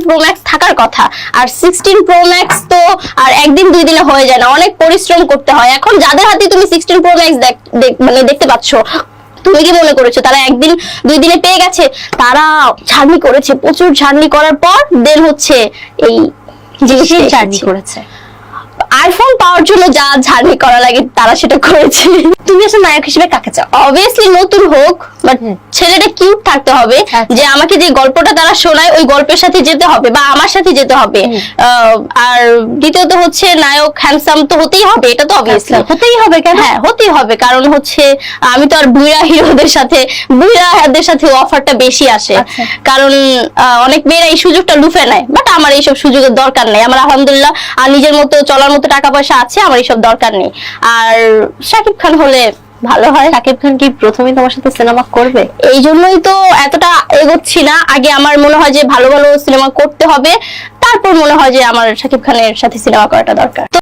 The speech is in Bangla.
প্রো ম্যাক্স থাকার কথা। আর 16 প্রো ম্যাক্স তো আর একদিন দুই দিনে হয়ে যায় না, অনেক পরিশ্রম করতে হয়। এখন যাদের হাতে তুমি 16 প্রো ম্যাক্স মানে দেখতে পাচ্ছ, তুমি কি মনে করেছো তারা একদিন দুই দিনে পেয়ে গেছে? তারা জার্নি করেছে, প্রচুর জার্নি করার পর দেন হচ্ছে এই জিনিসটা জার্নি করেছে। আইফোন পাওয়ার জন্য যা জার্নি করা লাগে তারা সেটা করেছে। তুমি আসলে নায়ক হিসেবে কাকে চাও? অবভিয়াসলি নতুন হোক, বাট ছেলেটা কিউট থাকতে হবে, যে আমাকে যে গল্পটা তারা শোনায় ওই গল্পের সাথে যেতে হবে বা আমার সাথে যেতে হবে। আর দ্বিতীয়ত হচ্ছে নায়ক হ্যান্ডসাম তো হতেই হবে, এটা তো অবভিয়াসলি হতেই হবে। কেন? হ্যাঁ হতেই হবে, কারণ হচ্ছে আমি তো আর বুইড়া হিরোদের সাথে, বুইড়াদের সাথে অফারটা বেশি আসে, কারণ অনেক মেয়েরা এই সুযোগটা লুফে নেয়। বাট আমার এইসব সুযোগের দরকার নেই, আমার আলহামদুলিল্লাহ আর নিজের মতো চলার মতো টাকা পয়সা আছে, আমার এইসব দরকার নেই। আর শাকিব খান হলে ভালো হয়। শাকিব খান কি প্রথমে তোমার সাথে সিনেমা করবে? এই জন্যই তো এতটা এগোচ্ছি না। আগে আমার মনে হয় যে ভালো ভালো সিনেমা করতে হবে, তারপর মনে হয় যে আমার শাকিব খানের সাথে সিনেমা করাটা দরকার।